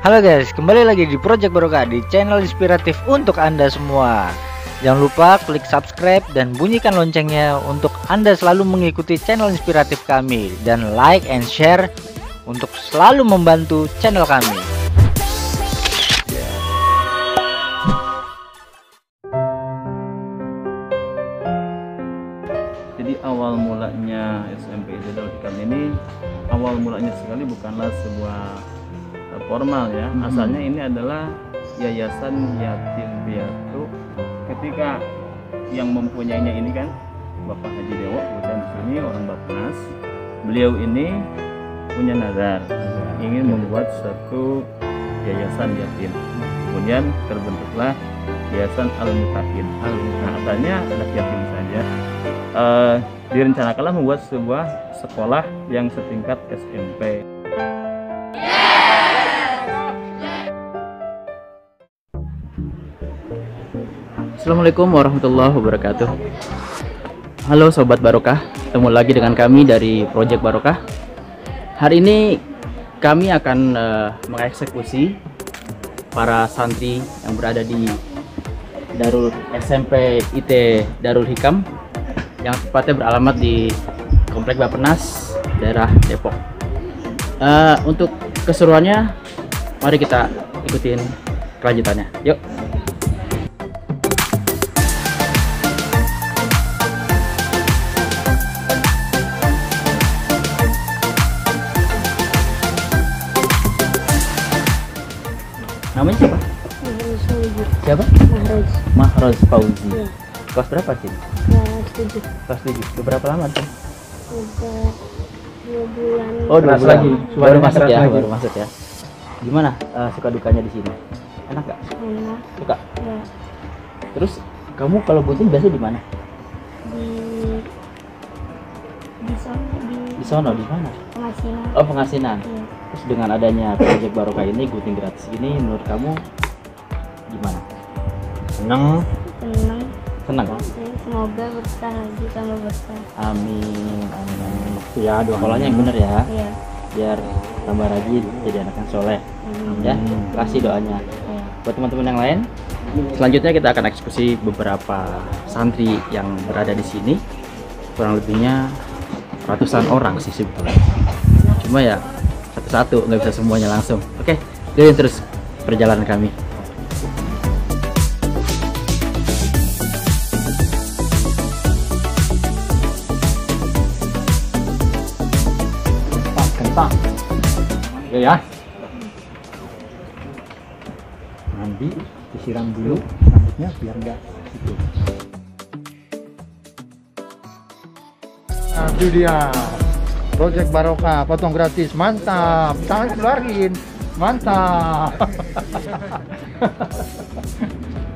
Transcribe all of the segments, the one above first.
Halo guys, kembali lagi di Project Barokah di channel inspiratif untuk Anda semua. Jangan lupa klik subscribe dan bunyikan loncengnya untuk Anda selalu mengikuti channel inspiratif kami. Dan like and share untuk selalu membantu channel kami. Jadi awal mulanya SMP Darul Hikam ini, awal mulanya sekali bukanlah sebuah formal ya. Asalnya ini adalah yayasan yatim piatu. Ketika yang mempunyainya ini kan Bapak Haji Dewo, bukan di sini orang Bapnas. Beliau ini punya nazar ingin membuat satu yayasan yatim. Kemudian terbentuklah Yayasan Al-Mutakin. Nah, asalnya anak yatim saja. Direncanakanlah membuat sebuah sekolah yang setingkat SMP. Assalamualaikum warahmatullahi wabarakatuh. Halo Sobat Barokah, ketemu lagi dengan kami dari Project Barokah. Hari ini kami akan mengeksekusi para santri yang berada di Darul SMP IT Darul Hikam yang tepatnya beralamat di Komplek Bappenas, daerah Depok. Untuk keseruannya, mari kita ikutin kelanjutannya. Yuk. Namanya siapa? Siapa? Mahraj Fauzi. Ya. Kelas berapa sih? Kelas 7. Kelas 7. Berapa lama sih? Udah 2 bulan. Oh, 2 bulan. Baru masuk ya, lagi. baru masuk ya. Gimana suka dukanya di sini? Enak gak? Enak. Suka? Ya. Terus kamu kalau bosen biasa di mana? Di sana Di sono di mana? Pengasinan. Oh, Pengasinan. Ya. Terus dengan adanya Project Barokah ini, gunting gratis ini, menurut kamu gimana? Seneng. Tenang. Senang? Ya, semoga berkah lagi tambah berkah. Amin, amin. Ya, doa Sekolahnya yang bener ya, Iya. biar tambah rajin jadi anak yang soleh. Amin. Ya, kasih doanya. Ya. Buat teman-teman yang lain, selanjutnya kita akan eksekusi beberapa santri yang berada di sini. Kurang lebihnya ratusan orang sih sebetulnya. Cuma ya satu-satu, nggak bisa semuanya langsung. Oke, ikutin terus perjalanan kami. Kentang. Oke ya. Nanti disiram dulu rambutnya biar enggak itu. Nah, itu dia. Project Barokah potong gratis, mantap. Tangan keluarin, mantap.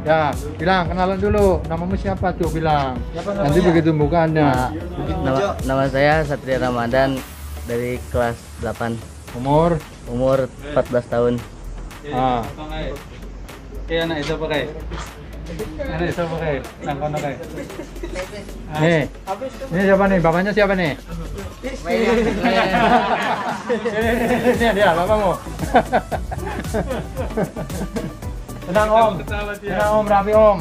Ya, bilang kenalan dulu. Namamu siapa tuh? Bilang. Nanti begitu bukannya. Nama saya Satria Ramadan dari kelas 8, Umur. umur 14 tahun. Ah. Kaya anak isa pa kay. Anak isa pa kay. Nangkono kay. Nih, ini siapa nih? Bapaknya siapa nih? Ini dia, bapakmu. Tenang om, tenang om, rapi om.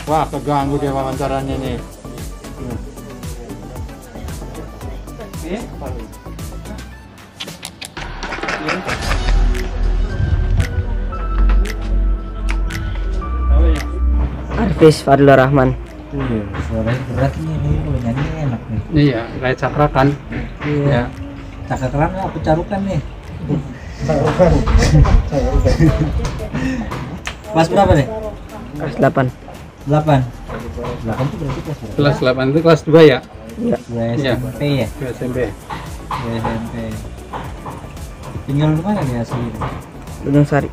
Wah, keganggu dia wawancaranya nih. Artis Fadlur Rahman. Suaranya berat nih, kalau nyanyi enak nih. Iya, kayak cakrakan. Iya. Cakaran aku carukan nih. Kelas berapa nih? Kelas 8. 8. 8 itu berarti kelas berapa? Kelas 8 itu kelas 2 ya? Iya. 2 SMP ya? 2 SMP. 2 SMP. Tinggal di mana nih asli? Gunung Sari.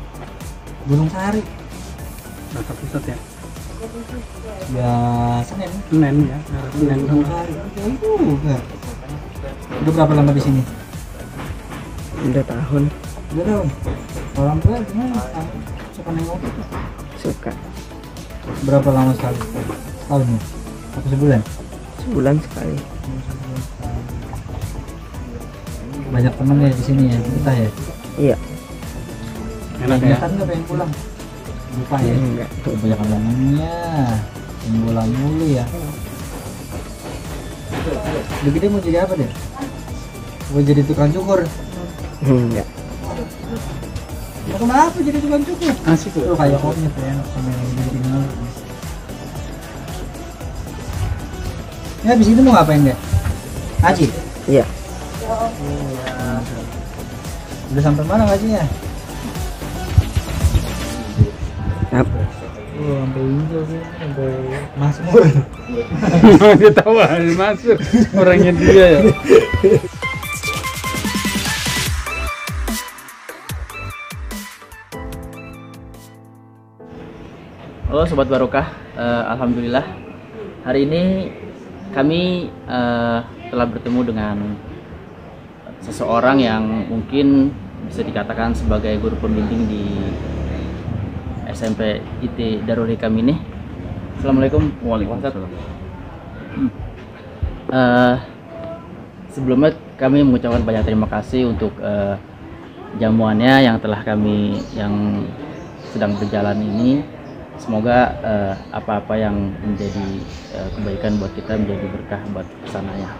Gunung Sari. Jakarta Pusat ya? Ya, Senen. Senen ya? Senen. Gunung Sari. Jauh juga. Udah berapa lama di sini? Udah tahun. Udah tahun. Orang tua gimana? Suka nengok itu? Suka. Berapa lama sekali? Tahun nih? Atau sebulan? Sebulan sekali. Banyak temennya di sini ya, betah ya. Iya. Enak ya. Kan nggak pengen pulang. Lupa ya. Enggak. Kebanyakan temennya. Pengen pulang mulu ya. Udah gede mau jadi apa deh? Mau jadi tukang cukur? Enggak. Oh, kenapa jadi tukang cukur? Asik Tuh loh. kayak koknya tuh enak sama yang di tinggal. Ya habis itu mau ngapain deh? Ngaji? Iya. Udah sampai mana ngajinya? Apa? Oh, sampai Injil sih, sampai masuk. Dia tahu masuk orangnya dia ya. Halo Sobat Barokah, Alhamdulillah hari ini kami telah bertemu dengan seseorang yang mungkin bisa dikatakan sebagai guru pembimbing di SMP IT Darul Hikam ini. Assalamualaikum. Waalaikumsalam. Sebelumnya kami mengucapkan banyak terima kasih untuk jamuannya yang telah kami yang sedang berjalan ini. Semoga apa-apa yang menjadi kebaikan buat kita menjadi berkah buat kesananya.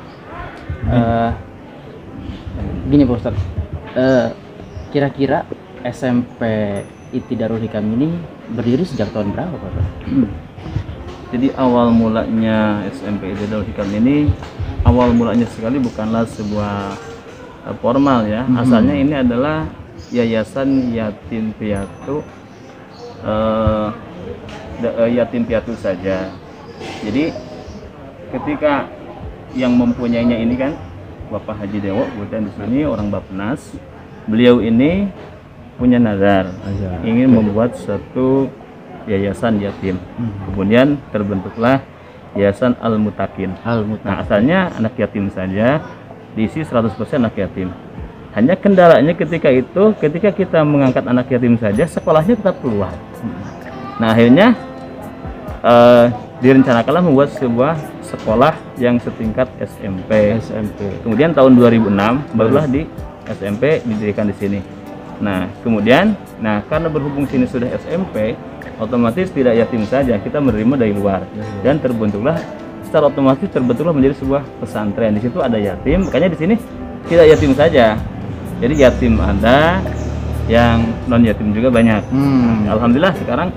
Gini Pak Ustadz, kira-kira SMP IT Darul Hikam ini berdiri sejak tahun berapa Pak Ustadz? Jadi awal mulanya SMP IT Darul Hikam ini awal mulanya sekali bukanlah sebuah formal ya. Asalnya ini adalah yayasan yatim piatu yatim piatu saja. Jadi ketika yang mempunyainya ini kan Bapak Haji Dewo, kemudian di sini orang Bappenas. Beliau ini punya nazar ingin membuat satu yayasan yatim. Kemudian terbentuklah Yayasan Al-Mutakin. Nah, asalnya anak yatim saja, diisi 100% anak yatim. Hanya kendalanya ketika kita mengangkat anak yatim saja, sekolahnya tetap keluar. Nah, akhirnya direncanakanlah membuat sebuah sekolah yang setingkat SMP. Kemudian tahun 2006 barulah di SMP didirikan di sini. Nah, kemudian karena berhubung sini sudah SMP, otomatis tidak yatim saja, kita menerima dari luar. Dan secara otomatis terbentuklah menjadi sebuah pesantren. Di situ ada yatim, makanya di sini tidak yatim saja. Jadi yatim ada, yang non yatim juga banyak. Alhamdulillah sekarang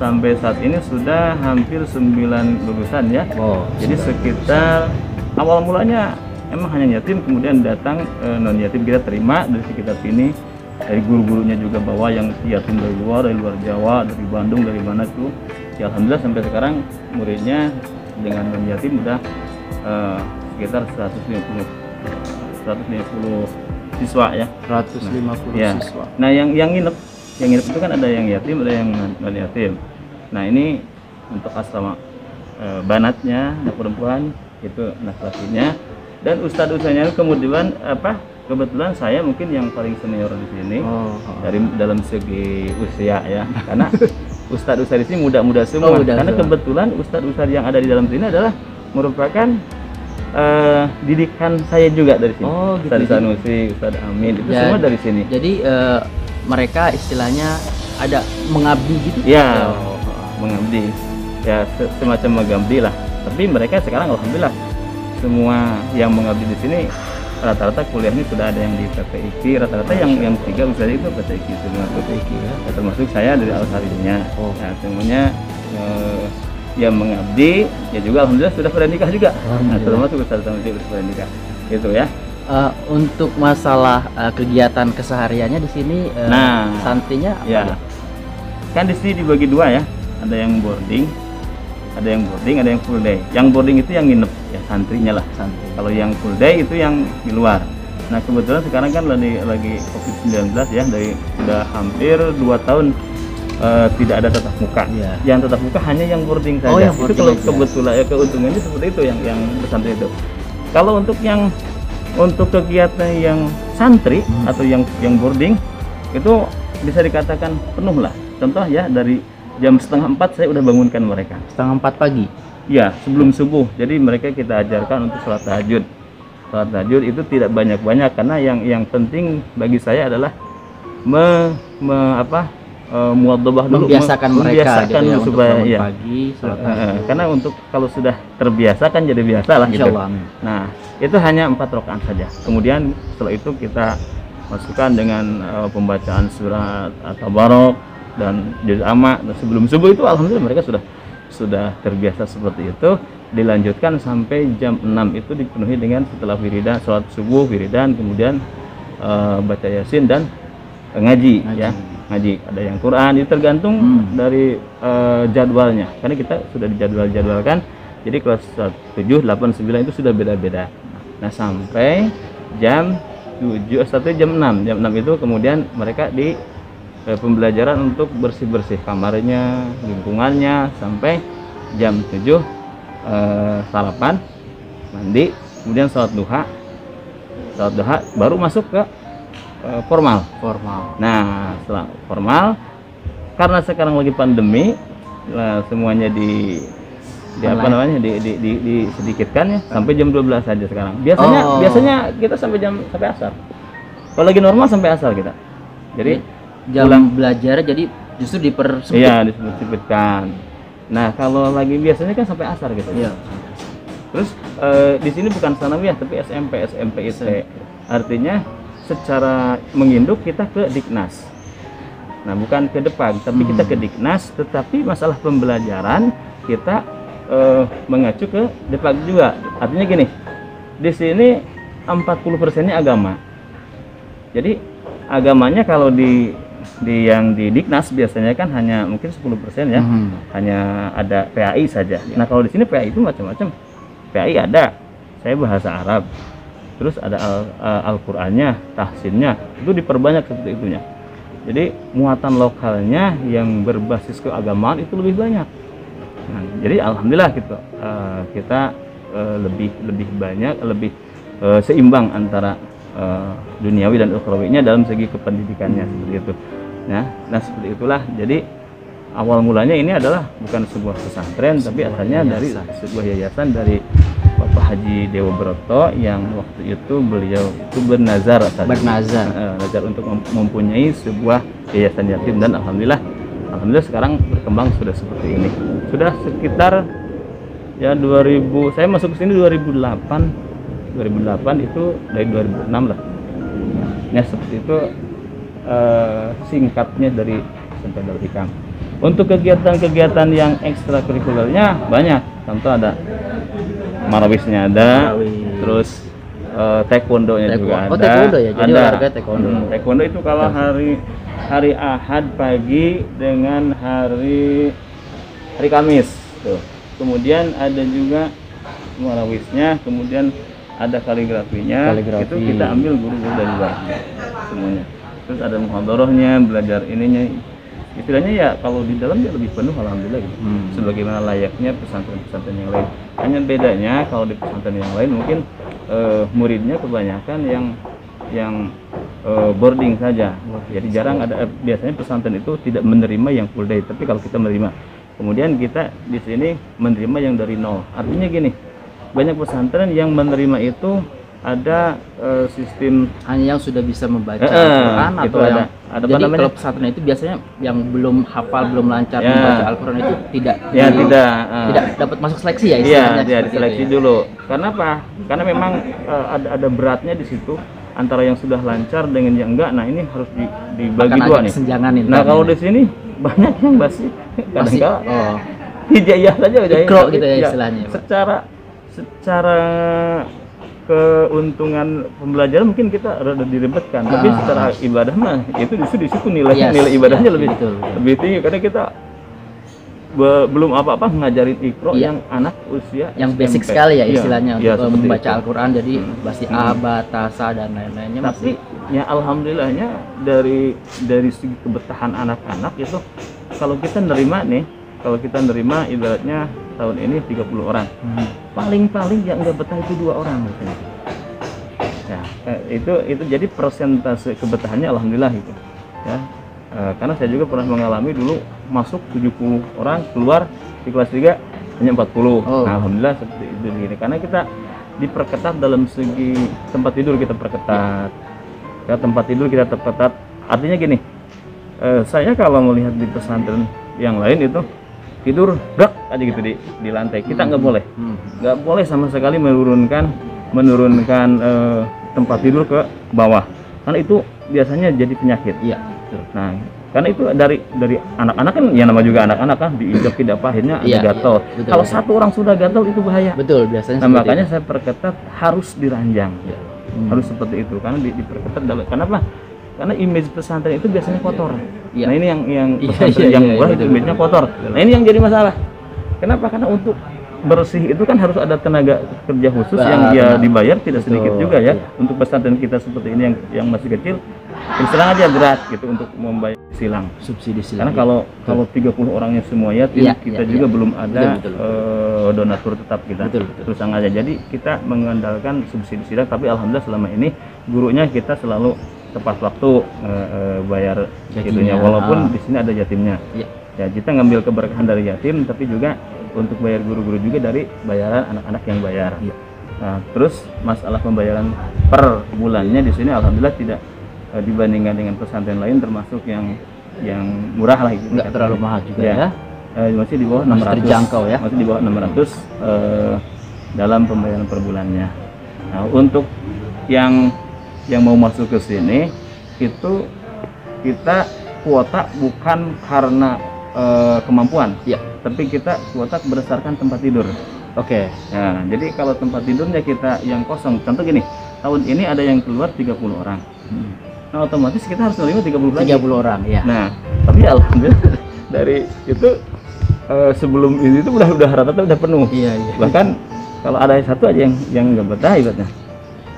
sampai saat ini sudah hampir 9 lulusan ya. Jadi sekitar awal mulanya emang hanya yatim, kemudian datang non yatim kita terima dari sekitar sini, dari guru-gurunya juga bawa yang yatim dari luar Jawa, dari Bandung, dari mana tuh. Ya, alhamdulillah sampai sekarang muridnya dengan non yatim udah sekitar 150 siswa ya. 150 Ya. siswa. Nah, yang nginep itu kan ada yang yatim, ada yang non yatim. Nah, ini untuk asrama banatnya, anak perempuan, itu anak lakinya, dan ustadz-ustadznya kemudian kebetulan saya mungkin yang paling senior di sini dari dalam segi usia ya, karena ustadz-ustadz di sini muda-muda semua. Karena kebetulan ustadz-ustadz yang ada di dalam sini adalah merupakan didikan saya juga dari sini. Ustadz Sanusi, Ustadz Amin, itu semua dari sini. Jadi mereka istilahnya ada mengabdi gitu? Ya, mengabdi. Ya, semacam mengabdi lah. Tapi mereka sekarang alhamdulillah semua yang mengabdi di sini rata-rata kuliahnya sudah ada yang di PPIQ, rata-rata yang 3 usaha itu PPIQ semua. PPIQ ya. Termasuk saya dari Al-Harinya. Nah, semuanya yang mengabdi, ya juga alhamdulillah sudah pada nikah juga. Nah, termasuk Ustaz Sanusi sudah nikah. Gitu ya. Untuk masalah kegiatan kesehariannya di sini, santrinya apa ya? Kan di sini dibagi dua ya, ada yang boarding, ada yang full day. Yang boarding itu yang nginep, ya santrinya lah. Kalau yang full day itu yang di luar. Nah, kebetulan sekarang kan lagi COVID-19 ya, sudah hampir 2 tahun tidak ada tatap muka. Yang tatap muka hanya yang boarding saja. Itu kalau kebetulan ya, keuntungannya seperti itu yang pesantren itu. Kalau untuk kegiatan yang santri atau yang boarding itu bisa dikatakan penuh lah. Contoh ya, dari jam 3:30 saya udah bangunkan mereka. 3:30 pagi? Ya, sebelum subuh. Jadi mereka kita ajarkan untuk sholat tahajud. Sholat tahajud itu tidak banyak-banyak, karena yang penting bagi saya adalah muadzabah dulu, membiasakan mereka gitu ya, untuk supaya bangun ya. pagi sholat tahajud. Karena untuk kalau sudah terbiasa kan jadi biasa lah gitu. Insyaallah, amin. Nah, itu hanya 4 rakaat saja. Kemudian setelah itu kita masukkan dengan pembacaan surat At-Tabarok dan juz amma. Dan sebelum subuh itu alhamdulillah mereka sudah terbiasa seperti itu. Dilanjutkan sampai jam 6 itu dipenuhi dengan setelah wiridan, sholat subuh, wiridan, kemudian baca yasin dan ngaji. Ya, ngaji. Ada yang Quran, itu tergantung dari jadwalnya, karena kita sudah dijadwalkan. Jadi kelas 7, 8, 9 itu sudah beda-beda. Nah, sampai jam 7 sampai jam 6. Jam 6 itu kemudian mereka di pembelajaran untuk bersih-bersih kamarnya, lingkungannya, sampai jam 7 sarapan, mandi, kemudian sholat duha baru masuk ke formal. Nah, setelah formal, karena sekarang lagi pandemi, semuanya disedikitkan ya, sampai jam 12 saja sekarang. Biasanya kita sampai asar. Kalau lagi normal sampai asar kita. Jadi jam belajar jadi justru dipersempit. Iya, disempitkan. Nah, kalau lagi biasanya kan sampai asar gitu. Iya. Terus di sini bukan sanawiyah tapi SMP IT. Artinya secara menginduk kita ke Diknas. Nah, bukan ke depan, tapi kita ke Diknas, tetapi masalah pembelajaran kita mengacu ke depan juga. Artinya gini, di sini 40%-nya agama. Jadi agamanya kalau di Diknas biasanya kan hanya mungkin 10% ya, hanya ada PAI saja. Nah, kalau di sini PAI itu macam-macam. PAI ada, saya bahasa Arab, terus ada Al-Qur'annya, tahsinnya, itu diperbanyak seperti itunya. Jadi muatan lokalnya yang berbasis keagamaan itu lebih banyak. Nah, jadi alhamdulillah gitu, kita lebih banyak, lebih seimbang antara duniawi dan ukhrawinya dalam segi kependidikannya seperti itu. Nah, seperti itulah. Jadi awal mulanya ini adalah bukan sebuah pesantren, tapi asalnya dari sebuah yayasan dari Bapak Haji Dewa Broto, yang waktu itu beliau itu bernazar untuk mempunyai sebuah yayasan yatim, dan alhamdulillah sekarang berkembang sudah seperti ini. Sudah sekitar ya 2000, saya masuk ke sini 2008 itu dari 2006 lah. Nah, seperti itu singkatnya dari Pesantren Darul Hikam. Untuk kegiatan-kegiatan yang ekstrakurikulernya banyak. Contoh ada marawisnya ada, terus taekwondonya juga ada. Taekwondo ya, jadi olahraga taekwondo. Taekwondo itu kalau hari Ahad pagi dengan hari Kamis tuh. Kemudian ada juga marawisnya, kemudian ada kaligrafinya. Itu kita ambil guru-guru dari luar semuanya. Terus ada muhadharahnya, belajar ininya. Istilahnya ya kalau di dalam ya lebih penuh alhamdulillah gitu. Sebagaimana layaknya pesantren-pesantren yang lain. Hanya bedanya kalau di pesantren yang lain mungkin muridnya kebanyakan yang boarding saja. Jadi jarang ada, biasanya pesantren itu tidak menerima yang full day, tapi kalau kita menerima. Kemudian kita di sini menerima yang dari nol. Artinya gini, banyak pesantren yang menerima itu ada sistem hanya yang sudah bisa membaca Al-Quran atau yang ada jadi kalau pesantren itu biasanya yang belum hafal, belum lancar Ya. membaca Al-Quran itu tidak dapat masuk seleksi ya istilahnya. Iya, diseleksi dulu. Karena apa? Karena memang ada beratnya di situ antara yang sudah lancar dengan yang enggak. Nah, ini harus dibagi Akan dua ada nih. kesenjangan itu. Nah, kalau di sini banyak yang masih kadang-kadang hijaiyah saja Ikro gitu ya istilahnya. Secara keuntungan pembelajaran mungkin kita rada diribetkan, tapi secara ibadah mah itu di situ nilai ibadahnya lebih tinggi, karena kita belum apa-apa ngajarin Iqra yang anak usia yang SMP. basic sekali ya istilahnya untuk membaca itu. Al-Quran, jadi pasti aba, tasa dan lain-lainnya. Tapi ya alhamdulillahnya dari segi kebetahan anak-anak itu kalau kita nerima ibaratnya tahun ini 30 orang. Paling yang nggak betah itu 2 orang misalnya. Ya, itu jadi persentase kebetahannya alhamdulillah itu. Ya. Karena saya juga pernah mengalami dulu masuk 70 orang, keluar di kelas 3 hanya 40. Nah, alhamdulillah seperti itu gini. Karena kita diperketat dalam segi tempat tidur kita perketat. Ya, tempat tidur kita perketat. Artinya gini, saya kalau melihat di pesantren yang lain itu tidur brak aja gitu di lantai. Kita nggak boleh sama sekali menurunkan tempat tidur ke bawah, karena itu biasanya jadi penyakit. Iya. Nah, karena itu dari anak-anak kan, ya nama juga anak-anak kan, diinjak tidak akhirnya ada gatal. Kalau satu orang sudah gatal itu bahaya. Betul, biasanya. Nah, makanya saya perketat harus diranjang, harus seperti itu, karena diperketat. Kenapa? Karena image pesantren itu biasanya kotor. Nah, ini yang pesantren yang murah itu image-nya kotor. Nah, ini yang jadi masalah. Kenapa? Karena untuk bersih itu kan harus ada tenaga kerja khusus yang dia dibayar tidak sedikit juga ya. Untuk pesantren kita seperti ini yang masih kecil, terus aja berat gitu untuk membayar subsidi silang. Karena kalau 30 orangnya semua yatim, kita juga belum ada donatur tetap kita. Terus aja. Jadi kita mengandalkan subsidi silang, tapi alhamdulillah selama ini gurunya kita selalu tepat waktu bayar itunya, walaupun di sini ada yatimnya. Ya, kita ngambil keberkahan dari yatim, tapi juga untuk bayar guru-guru juga dari bayaran anak-anak yang bayar. Nah, terus masalah pembayaran per bulannya di sini alhamdulillah tidak dibandingkan dengan pesantren lain, termasuk yang murah lah gitu. Nggak terlalu mahal juga ya. Masih di bawah 600. Terjangkau ya. Masih di bawah 600 dalam pembayaran per bulannya. Nah, untuk yang mau masuk ke sini itu kita kuota bukan karena kemampuan, tapi kita kuota berdasarkan tempat tidur. Oke. Ya, jadi kalau tempat tidurnya kita yang kosong, contoh gini, tahun ini ada yang keluar 30 orang. Nah, otomatis kita harus menerima 30 lagi. 30 orang, ya. Nah, tapi alhamdulillah dari itu sebelum ini itu udah rata-rata udah penuh. Iya. Bahkan kalau ada satu aja yang nggak betah ibaratnya,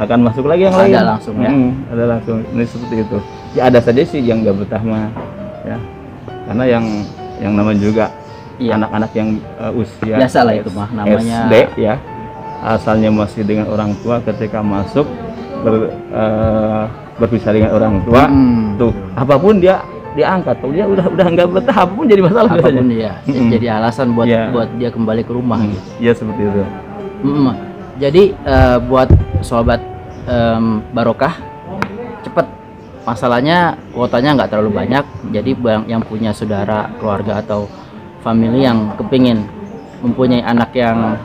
akan masuk lagi yang lain. Ada langsung ya. Ada langsung. Ini seperti itu. Ya ada saja sih yang nggak betah mah, ya. Karena yang namanya juga anak-anak yang usia biasalah itu mah namanya SD ya, asalnya masih dengan orang tua, ketika masuk berpisah dengan orang tua, tuh apapun dia angkat, tuh dia udah nggak betah, apapun jadi masalah apapun biasanya. Jadi alasan buat dia kembali ke rumah gitu. Iya seperti itu. Jadi buat sobat Barokah, cepet, masalahnya kuotanya nggak terlalu banyak. Jadi yang punya saudara, keluarga atau family yang kepingin mempunyai anak yang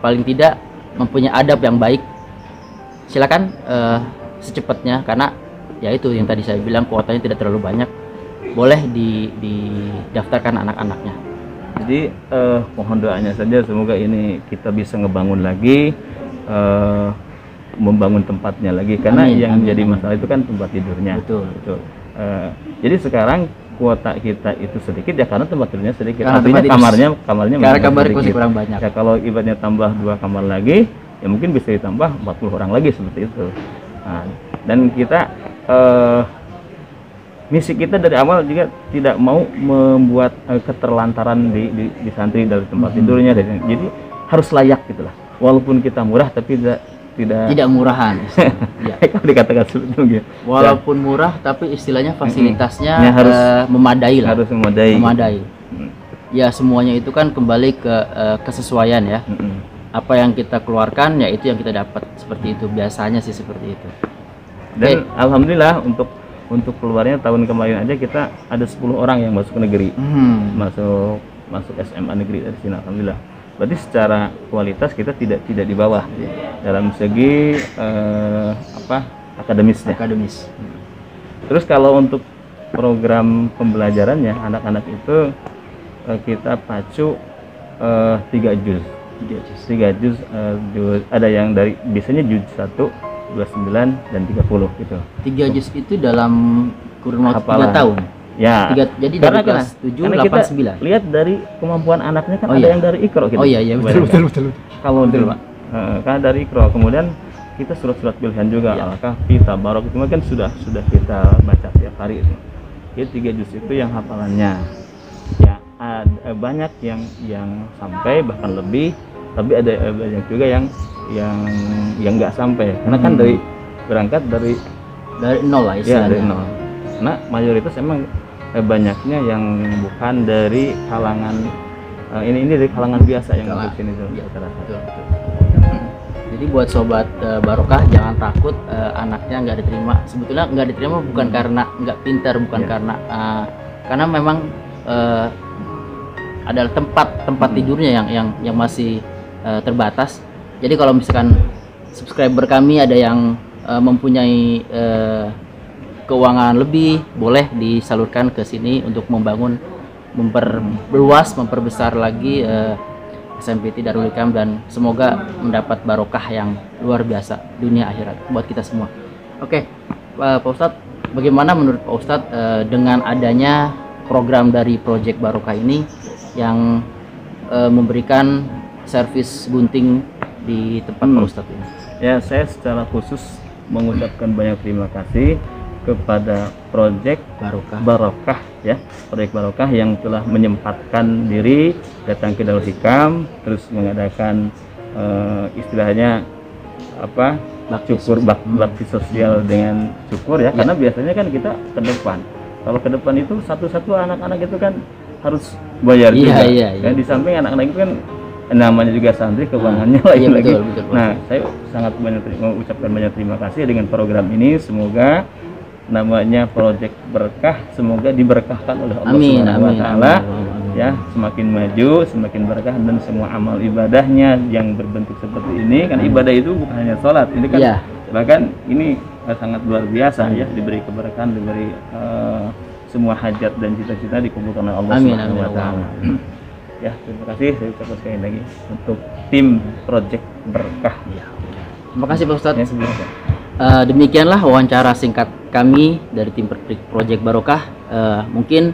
paling tidak mempunyai adab yang baik, silakan secepatnya, karena ya itu yang tadi saya bilang, kuotanya tidak terlalu banyak, boleh didaftarkan anak-anaknya. Jadi mohon doanya saja, semoga ini kita bisa ngebangun lagi, membangun tempatnya lagi, karena yang jadi masalah itu kan tempat tidurnya. Betul. Jadi sekarang kuota kita itu sedikit ya karena tempat tidurnya sedikit. Karena artinya kamarnya kursi kurang banyak. Ya kalau ibaratnya tambah 2 kamar lagi, ya mungkin bisa ditambah 40 orang lagi seperti itu. Nah, dan kita misi kita dari awal juga tidak mau membuat keterlantaran di santri dari tempat tidurnya, jadi harus layak gitulah. Walaupun kita murah tapi tidak murahan. Ya. Kalau dikatakan seperti itu. Walaupun murah tapi istilahnya fasilitasnya harus memadai lah. Harus memadai. Ya semuanya itu kan kembali ke kesesuaian ya. Apa yang kita keluarkan ya itu yang kita dapat, seperti itu biasanya sih, seperti itu. Dan alhamdulillah untuk keluarnya tahun kemarin aja kita ada 10 orang yang masuk ke negeri. Masuk SMA negeri dari sini, alhamdulillah. Berarti secara kualitas kita tidak di bawah dalam segi akademisnya. Terus kalau untuk program pembelajarannya anak-anak itu kita pacu 3 juz. 3 juz, ada yang dari biasanya juz 1, 29 dan 30 gitu. 3 juz itu dalam kurun waktu 3 tahun. Ya. Jadi dari kelas 7, 8, 9. Lihat dari kemampuan anaknya kan, ada yang dari Iqra gitu. Oh iya betul. Kalau kan dari Iqra, kemudian kita surat-surat pilihan juga, Al-Kahfi, Tabarok itu kan sudah kita baca tiap hari itu. Jadi 3 juz itu yang hafalannya. Ya, ada banyak yang sampai bahkan lebih, tapi ada banyak juga yang nggak sampai. Karena kan berangkat dari nol lah istilahnya. Ya, dari nol. Nah, mayoritas emang banyaknya yang bukan dari kalangan ini dari kalangan biasa yang masuk sini tuh. Ya, betul. Jadi buat sobat barokah jangan takut anaknya nggak diterima. Sebetulnya nggak diterima bukan karena nggak pintar, bukan karena memang adalah tempat tidurnya yang masih terbatas. Jadi kalau misalkan subscriber kami ada yang mempunyai keuangan lebih, boleh disalurkan ke sini untuk memperluas, memperbesar lagi SMPT Darul Hikam, dan semoga mendapat barokah yang luar biasa dunia akhirat buat kita semua. Oke, Pak Ustadz, bagaimana menurut Pak Ustadz dengan adanya program dari Project Barokah ini yang memberikan servis gunting di tempat Pak Ustadz ini? Ya, saya secara khusus mengucapkan banyak terima kasih kepada Project Barokah ya, Project Barokah yang telah menyempatkan diri datang ke Darul Hikam, terus mengadakan istilahnya apa, bakti sosial dengan syukur ya, karena biasanya kan kita ke depan. Kalau ke depan itu satu-satu anak-anak itu kan harus bayar juga. Dan di samping anak-anak itu kan namanya juga santri, keuangannya lagi-lagi. Nah, saya sangat mengucapkan banyak terima kasih dengan program ini. Semoga namanya Project Berkah semoga diberkahkan oleh Allah Subhanahu wa taala ya, semakin maju, semakin berkah, dan semua amal ibadahnya yang berbentuk seperti ini kan. Ibadah itu bukan hanya sholat, ini kan bahkan ini sangat luar biasa ya, diberi keberkahan, diberi semua hajat dan cita-cita dikumpulkan oleh Allah Subhanahu wa taala. Ya, terima kasih saya ucapkan sekali lagi untuk tim Project Berkah. Terima kasih Pak Ustadz. Demikianlah wawancara singkat kami dari tim Project Barokah. Mungkin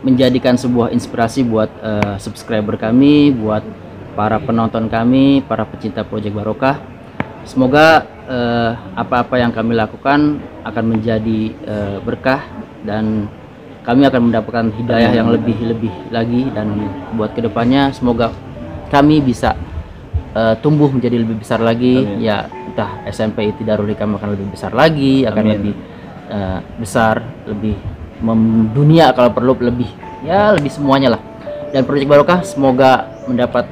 menjadikan sebuah inspirasi buat subscriber kami, buat para penonton kami, para pecinta Project Barokah. Semoga apa-apa yang kami lakukan akan menjadi berkah, dan kami akan mendapatkan hidayah yang lebih lagi, dan buat kedepannya semoga kami bisa tumbuh menjadi lebih besar lagi. Ya, entah SMPT Darul Hikam akan lebih besar lagi, akan lebih besar, lebih mendunia kalau perlu, lebih semuanya lah. Dan Project Barokah semoga mendapat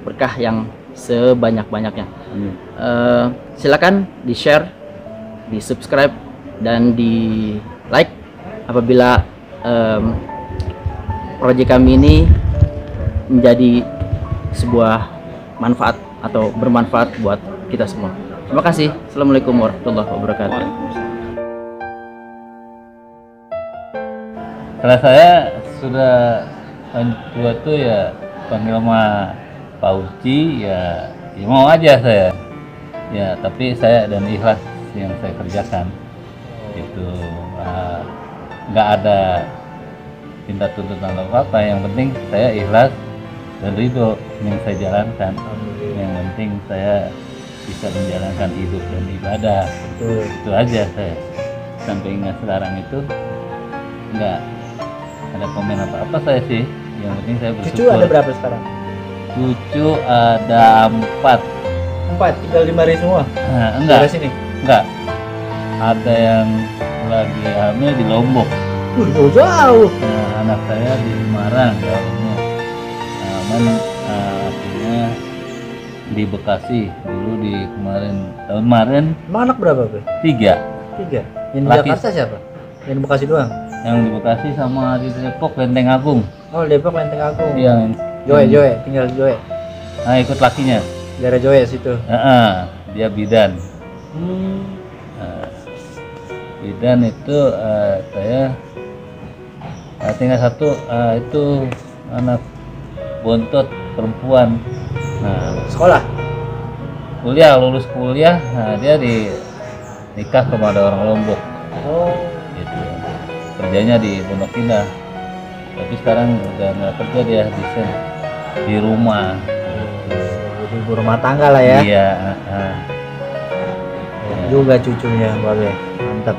berkah yang sebanyak-banyaknya. Silakan di share, di subscribe, dan di like apabila proyek kami ini menjadi sebuah manfaat atau bermanfaat buat kita semua. Terima kasih. Assalamualaikum warahmatullahi wabarakatuh. Kalau saya sudah tua tuh ya panggil sama Pak Uci, ya mau aja saya. Ya, tapi saya dan ikhlas yang saya kerjakan. Itu nggak ada minta tuntutan apa-apa, yang penting saya ikhlas dan ridho yang saya jalankan. Yang penting saya bisa menjalankan hidup dan ibadah. Itu aja saya. Sampai ingat sekarang itu nggak ada komen apa-apa saya sih. Yang penting saya bersyukur. Cucu ada berapa sekarang? Cucu ada 4. Tinggal di Mari semua? Enggak. Sini? Enggak. Ada yang lagi hamil di Lombok. Jauh. Nah, anak saya di Semarang, jauhnya. Akhirnya di Bekasi dulu tahun kemarin. Emang anak berapa, Bro? 3. Yang di Jakarta siapa? Yang di Bekasi doang? Yang di Bekasi sama di Depok Lenteng Agung. Oh, Depok Lenteng Agung. Iya. Joe, tinggal Joe. Nah, ikut lakinya. Daerah Joe situ. Dia bidan. Bidan itu saya tinggal satu, itu anak bontot perempuan. Nah, sekolah? Lulus kuliah, nah dia nikah sama ada orang Lombok. Gitu. Kerjanya di Pondok Indah. Tapi sekarang udah nggak kerja, dia di rumah. Jadi ibu rumah tangga lah ya. Iya. Juga cucunya, Babe. Mantap.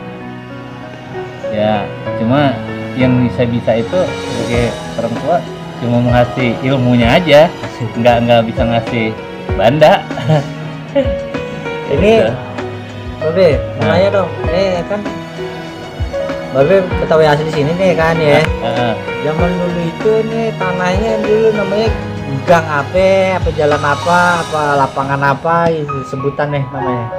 Ya, cuma yang bisa itu sebagai orang tua cuma ngasih ilmunya aja, nggak bisa ngasih banda. Ini Babe, mau nanya dong. Kan Babe ketahui asli sini nih kan ya. Zaman dulu itu nih tanahnya dulu namanya gang apa jalan apa lapangan apa sebutan nih namanya?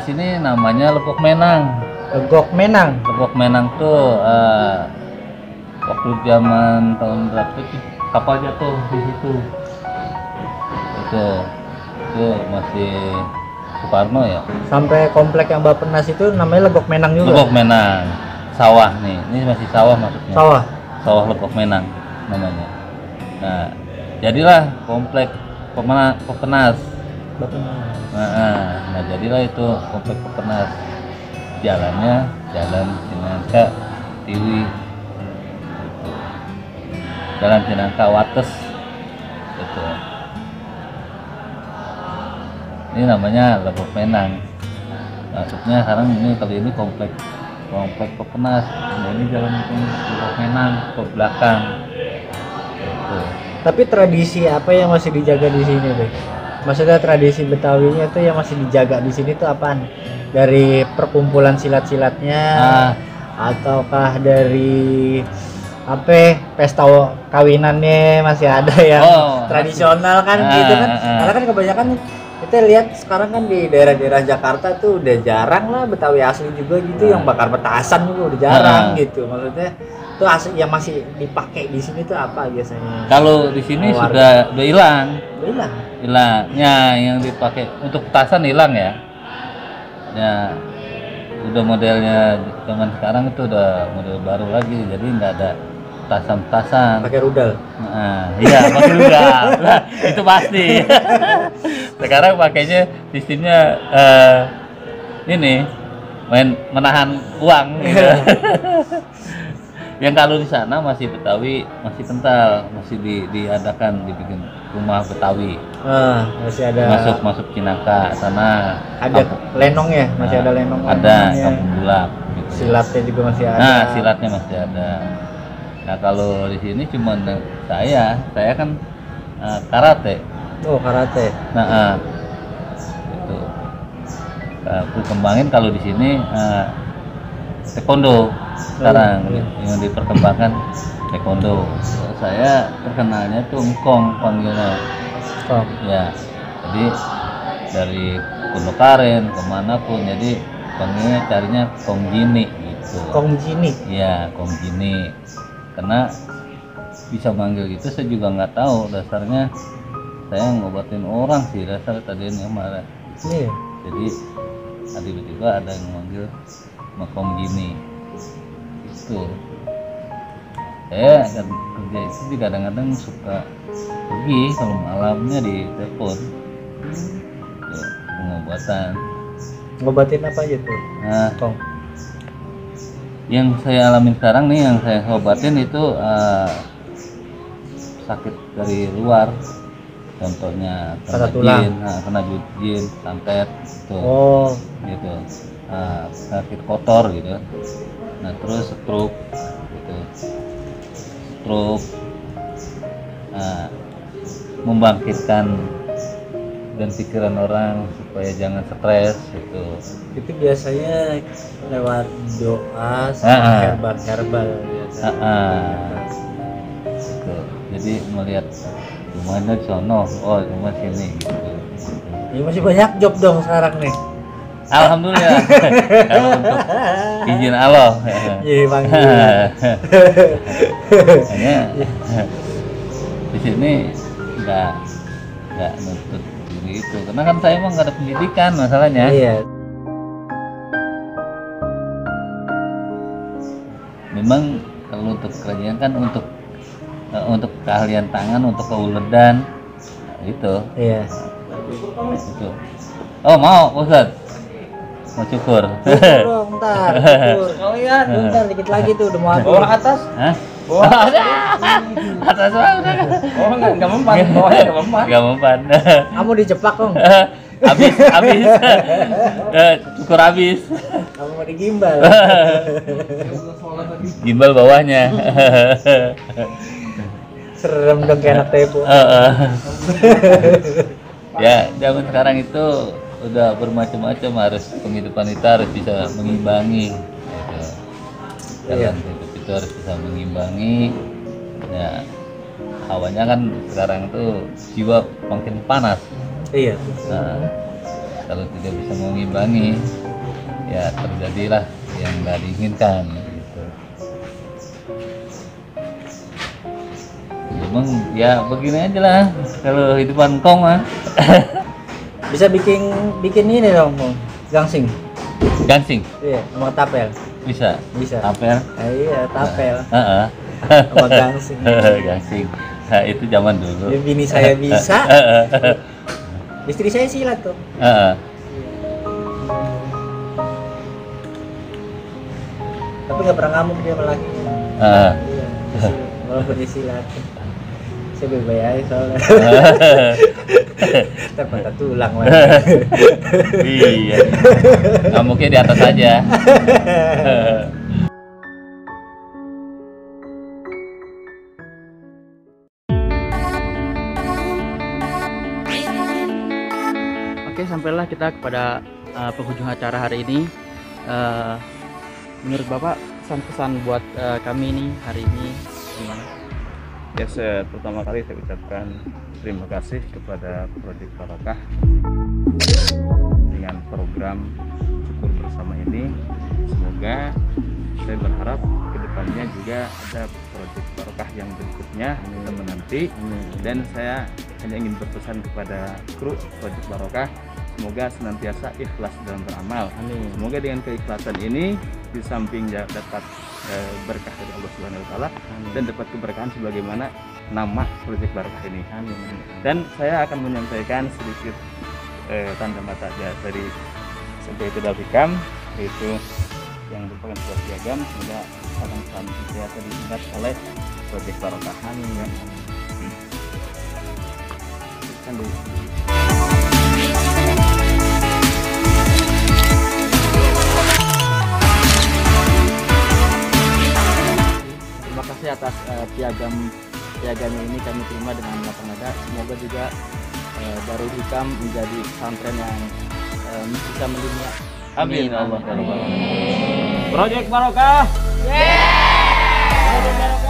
Sini namanya Legok Menang. Legok Menang. Legok Menang tuh waktu zaman tahun berapa sih kapal jatuh di situ. Itu masih Soekarno ya. Sampai komplek yang Bappenas itu namanya Legok Menang juga. Legok Menang. Sawah nih. Ini masih sawah maksudnya. Sawah Legok Menang namanya. Nah, jadilah komplek Pepenas. Nah, jadilah itu komplek Pepenas. Jalannya Jalan Cinangka Tiwi. Jalan Cinangka Wates. Gitu. Ini namanya Legok Menang. Maksudnya sekarang kali ini komplek Pepenas. Nah, ini jalan Legok Menang ke belakang. Gitu. Tapi tradisi apa yang masih dijaga di sini, Bek? Maksudnya tradisi Betawinya tuh yang masih dijaga di sini tuh apaan? Dari perkumpulan silat-silatnya ataukah dari pesta kawinannya masih ada yang tradisional kan gitu kan? Karena kan kebanyakan kita lihat sekarang kan di daerah-daerah Jakarta tuh udah jarang lah Betawi asli juga gitu, yang bakar petasan juga udah jarang gitu. Maksudnya tuh asli yang masih dipakai di sini tuh apa biasanya? Kalau di sini sudah hilang. Hilang. Ya, yang dipakai untuk petasan hilang ya. Ya, udah modelnya zaman sekarang itu udah model baru lagi, jadi nggak ada petasan. Pakai rudal. Nah, iya pakai rudal. Nah, itu pasti. Sekarang pakainya sistemnya ini menahan uang. Gitu. Yang kalau di sana masih Betawi, masih kental, masih diadakan dibikin rumah Betawi. Masih ada. Masuk Cinangka sana. Ada lenong ya, masih ada lenong. Ada Kampung Bulak. Gitu. Silatnya juga masih ada. Nah, silatnya masih ada. Nah, kalau di sini cuma saya kan karate. Oh, karate. Nah, itu. Aku kembangin kalau di sini taekwondo. Sekarang yang diperkembangkan taekwondo. Saya terkenalnya tuh engkong panggilnya. Ya, jadi dari Kuno Karen kemanapun, jadi panggilnya carinya Kong Jini gitu. Kong Jini? Iya, Kong Jini. Karena bisa manggil gitu saya juga nggak tahu, dasarnya saya ngobatin orang sih dasar tadi yang marah. Iya. Jadi tiba-tiba ada yang manggil Kong Jini. Itu saya kan kerja itu juga kadang-kadang suka pergi kalau malamnya di telepon pengobatan. Ngobatin apa aja tuh? Nah, yang saya alamin sekarang nih, yang saya obatin itu sakit dari luar, contohnya kena jin, santet gitu. Gitu. Sakit kotor gitu. Nah, terus stroke gitu. Membangkitkan dan pikiran orang supaya jangan stres gitu. Itu biasanya lewat doa sama herbal biasa. Gitu. Jadi melihat rumahnya di sono, rumah sini gitu. Ya masih banyak job dong sekarang nih. Alhamdulillah. Kalau untuk izin Allah. Iya, Bang. Hanya di sini nggak nuntut diri itu, karena kan saya emang nggak ada pendidikan masalahnya. Iya. Memang kalau untuk kerjaan kan untuk keahlian tangan, untuk keuledan itu. Iya. Itu. Oh, mau Ustaz? Mau cukur? Dong, ntar cukur. Lihat, bentar dikit lagi tuh udah mau habis. Bawah atas? Hah? Atas udah. Nggak mempan. Bawahnya nggak mempan. Nggak mempan. Kamu diceplak dong. Habis. Cukur habis. Kamu mau digimbal. Gimbal bawahnya. Serem dong kayak anak tepo. Ya, zaman sekarang itu udah bermacam-macam, harus penghidupan kita harus bisa mengimbangi gitu. Jalan hidup itu harus bisa mengimbangi ya, hawanya kan sekarang itu jiwa makin panas. Iya. Nah, kalau tidak bisa mengimbangi, ya terjadilah yang nggak diinginkan gitu. Emang ya begini aja lah kalau hidupan kong mah. Bisa bikin ini dong, gangsing. Gansing Iya, sama tapel. bisa. Bisa. Tapel. Iya, tapel. Heeh. Sama gangsing. Gansing. Nah, itu zaman dulu. Ya, bini saya bisa. Istri saya silat tuh. Heeh. Tapi nggak pernah ngamuk dia sama lakinya. Heeh. Iya, walaupun dia silat. Saya bebas aja soalnya. Kita patah tulang lah. Iya. Ngamuknya di atas aja. Oke, sampailah kita kepada penghujung acara hari ini. Menurut Bapak, pesan-pesan buat kami ini hari ini gimana? Ya, pertama kali saya ucapkan terima kasih kepada Project Barokah dengan program Syukur Bersama ini. Semoga saya berharap kedepannya juga ada Project Barokah yang berikutnya kita menanti. Dan saya hanya ingin berpesan kepada kru Project Barokah, semoga senantiasa ikhlas dalam beramal. Amin. Semoga dengan keikhlasan ini di samping dapat berkah dari Allah Subhanahu wa taala dan dapat keberkahan sebagaimana nama Project Barokah ini. Amin. Dan saya akan menyampaikan sedikit tanda mata dari SMP Ibtidal Hikam, yaitu yang merupakan sebuah piagam, semoga akan senantiasa diingat oleh Project Barokah. Amin. Terima kasih atas piagam ini kami terima dengan lapang dada. Semoga juga Darul Hikam menjadi pesantren yang bisa mendunia. Amin. Allah. Project Barokah. Project Barokah.